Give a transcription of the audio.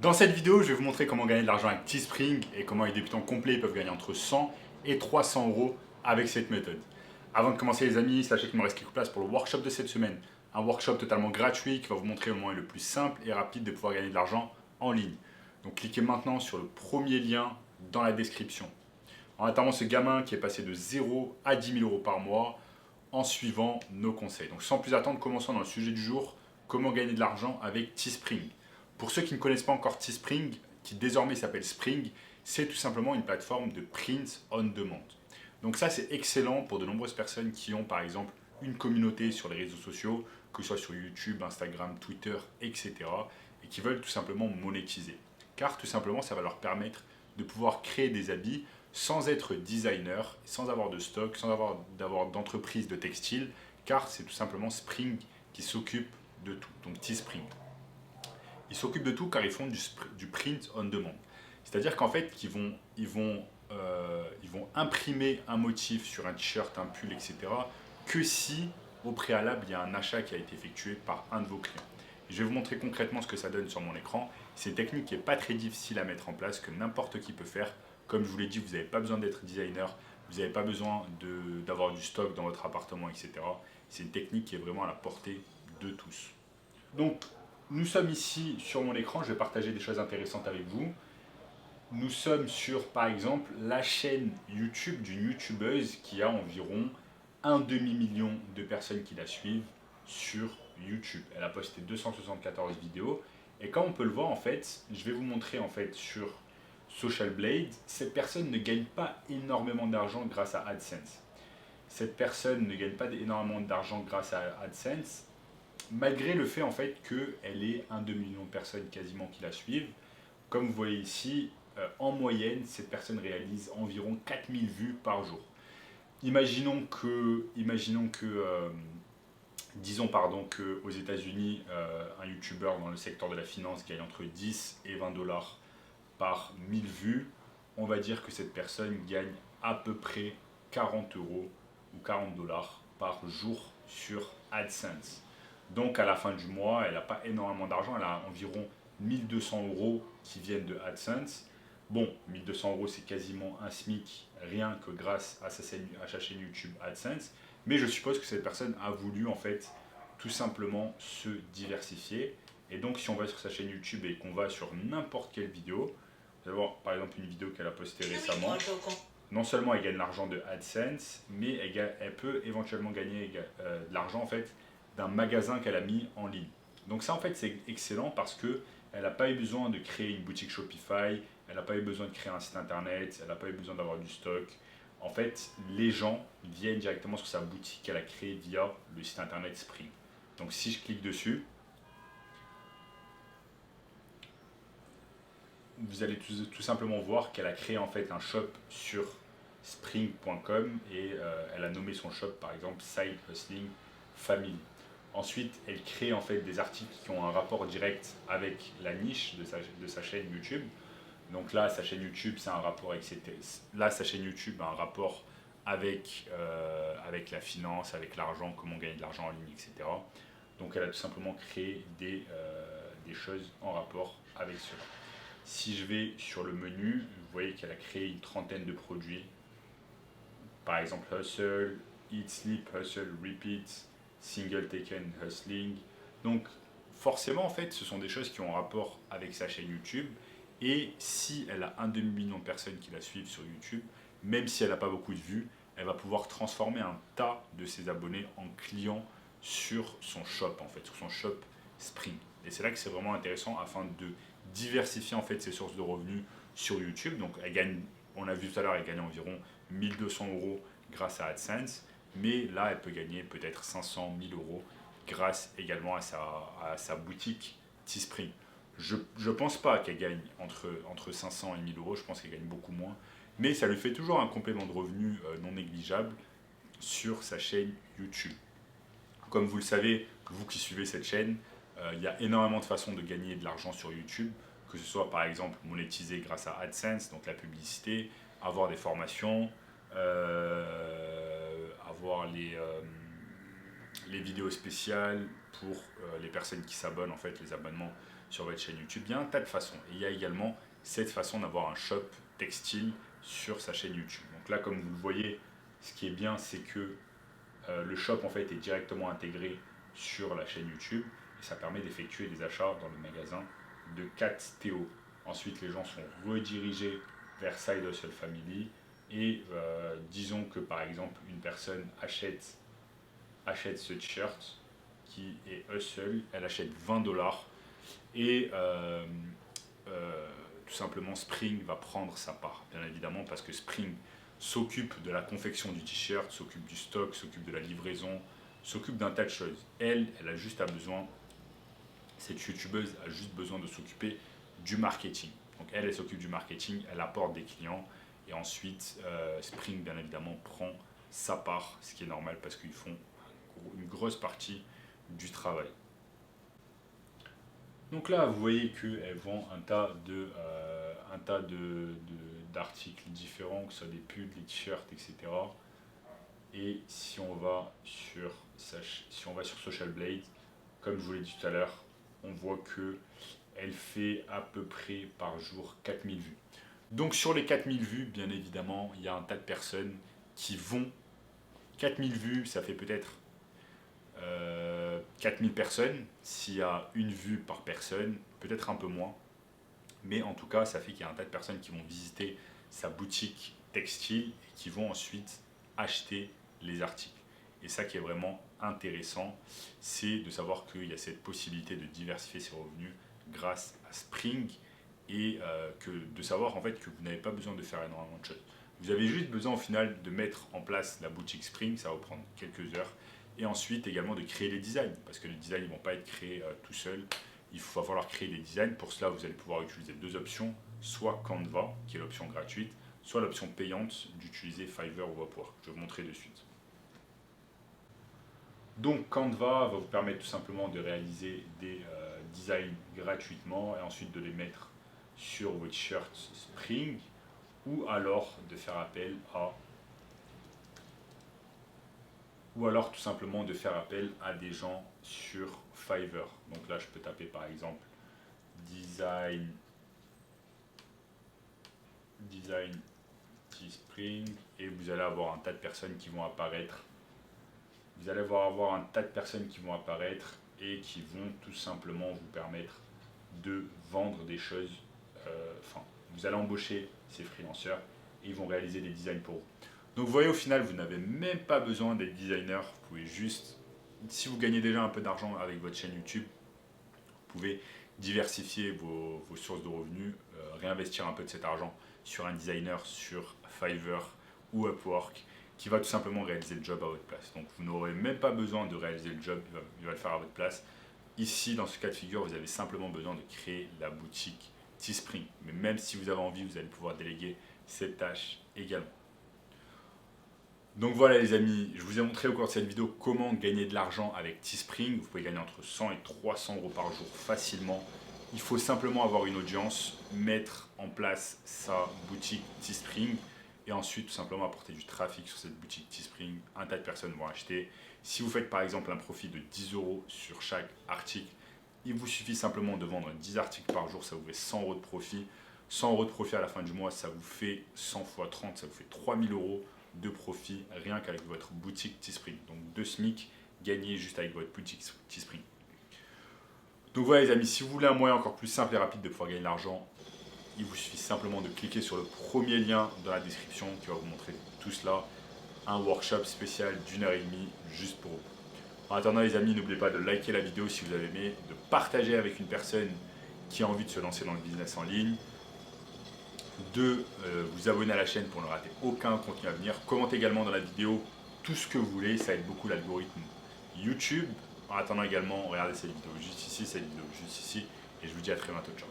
Dans cette vidéo, je vais vous montrer comment gagner de l'argent avec Teespring et comment les débutants complets peuvent gagner entre 100 et 300 euros avec cette méthode. Avant de commencer les amis, sachez qu'il me reste quelques places pour le workshop de cette semaine. Un workshop totalement gratuit qui va vous montrer le moyen le plus simple et rapide de pouvoir gagner de l'argent en ligne. Donc cliquez maintenant sur le premier lien dans la description. En attendant ce gamin qui est passé de 0 à 10 000 euros par mois en suivant nos conseils. Donc sans plus attendre, commençons dans le sujet du jour, comment gagner de l'argent avec Teespring. Pour ceux qui ne connaissent pas encore Teespring, qui désormais s'appelle Spring, c'est tout simplement une plateforme de print on demand. Donc ça c'est excellent pour de nombreuses personnes qui ont par exemple une communauté sur les réseaux sociaux, que ce soit sur YouTube, Instagram, Twitter, etc. et qui veulent tout simplement monétiser. Car tout simplement ça va leur permettre de pouvoir créer des habits sans être designer, sans avoir de stock, sans d'avoir d'entreprise de textile, car c'est tout simplement Spring qui s'occupe de tout, donc Teespring. Ils s'occupent de tout car ils font du print on demand. C'est-à-dire qu'en fait, ils vont imprimer un motif sur un t-shirt, un pull, etc. que si, au préalable, il y a un achat qui a été effectué par un de vos clients. Je vais vous montrer concrètement ce que ça donne sur mon écran. C'est une technique qui n'est pas très difficile à mettre en place, que n'importe qui peut faire. Comme je vous l'ai dit, vous n'avez pas besoin d'être designer, vous n'avez pas besoin d'avoir du stock dans votre appartement, etc. C'est une technique qui est vraiment à la portée de tous. Donc, nous sommes ici sur mon écran, je vais partager des choses intéressantes avec vous. Nous sommes sur, par exemple, la chaîne YouTube d'une youtubeuse qui a environ un demi-million de personnes qui la suivent sur YouTube. Elle a posté 274 vidéos. Et comme on peut le voir, en fait, je vais vous montrer en fait sur Social Blade, cette personne ne gagne pas énormément d'argent grâce à AdSense. Cette personne ne gagne pas énormément d'argent grâce à AdSense, malgré le fait en fait qu'elle ait un demi-million de personnes quasiment qui la suivent. Comme vous voyez ici, en moyenne, cette personne réalise environ 4000 vues par jour. Disons pardon, qu'aux États-Unis, un YouTuber dans le secteur de la finance gagne entre 10 et 20 dollars par 1000 vues. On va dire que cette personne gagne à peu près 40 euros ou 40 dollars par jour sur AdSense. Donc à la fin du mois, elle n'a pas énormément d'argent, elle a environ 1200 euros qui viennent de AdSense. Bon, 1200 euros c'est quasiment un SMIC rien que grâce à sa chaîne YouTube AdSense. Mais je suppose que cette personne a voulu en fait tout simplement se diversifier. Et donc si on va sur sa chaîne YouTube et qu'on va sur n'importe quelle vidéo, vous allez voir par exemple une vidéo qu'elle a postée récemment, non seulement elle gagne l'argent de AdSense, mais elle peut éventuellement gagner de l'argent en fait d'un magasin qu'elle a mis en ligne. Donc ça en fait c'est excellent parce que elle n'a pas eu besoin de créer une boutique Shopify, elle n'a pas eu besoin de créer un site internet, elle n'a pas eu besoin d'avoir du stock. En fait, les gens viennent directement sur sa boutique qu'elle a créée via le site internet Spring. Donc si je clique dessus, vous allez tout simplement voir qu'elle a créé en fait un shop sur spring.com et elle a nommé son shop par exemple Side Hustling Family. Ensuite, elle crée en fait des articles qui ont un rapport direct avec la niche de sa chaîne YouTube. Donc là, sa chaîne YouTube, c'est un rapport avec là, sa chaîne YouTube a un rapport avec la finance, avec l'argent, comment gagner de l'argent en ligne, etc. Donc elle a tout simplement créé des choses en rapport avec cela. Si je vais sur le menu, vous voyez qu'elle a créé une trentaine de produits. Par exemple, Hustle, Eat, Sleep, Hustle, Repeat, Single Taken, Hustling. Donc, forcément, en fait, ce sont des choses qui ont un rapport avec sa chaîne YouTube. Et si elle a un demi-million de personnes qui la suivent sur YouTube, même si elle n'a pas beaucoup de vues, elle va pouvoir transformer un tas de ses abonnés en clients sur son shop, en fait, sur son shop Spring. Et c'est là que c'est vraiment intéressant afin de diversifier en fait ses sources de revenus sur YouTube. Donc elle gagne, on a vu tout à l'heure, elle gagne environ 1200 euros grâce à AdSense, mais là elle peut gagner peut-être 500 000 euros grâce également à sa boutique Teespring. Je ne pense pas qu'elle gagne entre 500 et 1000 euros, je pense qu'elle gagne beaucoup moins, mais ça lui fait toujours un complément de revenus non négligeable sur sa chaîne YouTube. Comme vous le savez, vous qui suivez cette chaîne, il y a énormément de façons de gagner de l'argent sur YouTube, que ce soit par exemple monétiser grâce à AdSense, donc la publicité, avoir des formations, avoir les vidéos spéciales pour les personnes qui s'abonnent, en fait les abonnements sur votre chaîne YouTube. Il y a un tas de façons. Et il y a également cette façon d'avoir un shop textile sur sa chaîne YouTube. Donc là, comme vous le voyez, ce qui est bien, c'est que le shop en fait est directement intégré sur la chaîne YouTube et ça permet d'effectuer des achats dans le magasin de 4 Théo. Ensuite, les gens sont redirigés vers Side Hustle Family et disons que par exemple une personne achète ce t-shirt qui est Hustle, elle achète 20$ et tout simplement Spring va prendre sa part, bien évidemment, parce que Spring s'occupe de la confection du t-shirt, s'occupe du stock, s'occupe de la livraison, s'occupe d'un tas de choses. Elle a juste besoin, cette youtubeuse a juste besoin de s'occuper du marketing. Donc elle s'occupe du marketing, elle apporte des clients et ensuite Spring bien évidemment prend sa part, ce qui est normal parce qu'ils font une grosse partie du travail. Donc là, vous voyez qu'elle vend un tas d'articles différents, que ce soit des pulls, des t-shirts, etc. Et si on va sur Social Blade, comme je vous l'ai dit tout à l'heure, on voit que elle fait à peu près par jour 4000 vues. Donc sur les 4000 vues, bien évidemment, il y a un tas de personnes qui vont. 4000 vues, ça fait peut-être 4000 personnes. S'il y a une vue par personne, peut-être un peu moins. Mais en tout cas, ça fait qu'il y a un tas de personnes qui vont visiter sa boutique textile et qui vont ensuite acheter les articles. Et ça qui est vraiment intéressant, c'est de savoir qu'il y a cette possibilité de diversifier ses revenus grâce à Spring et de savoir en fait que vous n'avez pas besoin de faire énormément de choses. Vous avez juste besoin au final de mettre en place la boutique Spring, ça va vous prendre quelques heures. Et ensuite également de créer les designs, parce que les designs ne vont pas être créés tout seuls. Il va falloir créer des designs. Pour cela, vous allez pouvoir utiliser deux options, soit Canva, qui est l'option gratuite, soit l'option payante d'utiliser Fiverr ou Upwork. Je vais vous montrer de suite. Donc Canva va vous permettre tout simplement de réaliser des designs gratuitement et ensuite de les mettre sur votre shirt Spring ou alors de faire appel à tout simplement de faire appel à des gens sur Fiverr. Donc là je peux taper par exemple design Teespring et vous allez avoir un tas de personnes qui vont apparaître. Vous allez avoir un tas de personnes qui vont apparaître et qui vont tout simplement vous permettre de vendre des choses. Vous allez embaucher ces freelancers et ils vont réaliser des designs pour vous. Donc vous voyez, au final, vous n'avez même pas besoin d'être designer. Vous pouvez juste, si vous gagnez déjà un peu d'argent avec votre chaîne YouTube, vous pouvez diversifier vos sources de revenus, réinvestir un peu de cet argent sur un designer sur Fiverr ou Upwork qui va tout simplement réaliser le job à votre place. Donc vous n'aurez même pas besoin de réaliser le job, il va le faire à votre place. Ici, dans ce cas de figure, vous avez simplement besoin de créer la boutique Teespring. Mais même si vous avez envie, vous allez pouvoir déléguer cette tâche également. Donc voilà les amis, je vous ai montré au cours de cette vidéo comment gagner de l'argent avec Teespring. Vous pouvez gagner entre 100 et 300 € par jour facilement. Il faut simplement avoir une audience, mettre en place sa boutique Teespring et ensuite tout simplement apporter du trafic sur cette boutique Teespring. Un tas de personnes vont acheter. Si vous faites par exemple un profit de 10 € sur chaque article, il vous suffit simplement de vendre 10 articles par jour, ça vous fait 100 € de profit. 100 € de profit à la fin du mois, ça vous fait 100 x 30, ça vous fait 3000 € de profit rien qu'avec votre boutique Teespring. Donc 2 SMIC gagnés juste avec votre boutique Teespring. Donc voilà les amis, si vous voulez un moyen encore plus simple et rapide de pouvoir gagner de l'argent, il vous suffit simplement de cliquer sur le premier lien dans la description qui va vous montrer tout cela. Un workshop spécial d'1h30 juste pour vous. En attendant les amis, n'oubliez pas de liker la vidéo si vous avez aimé, de partager avec une personne qui a envie de se lancer dans le business en ligne, de vous abonner à la chaîne pour ne rater aucun contenu à venir. Commentez également dans la vidéo tout ce que vous voulez, ça aide beaucoup l'algorithme YouTube. En attendant également, regardez cette vidéo juste ici, cette vidéo juste ici, et je vous dis à très bientôt, ciao.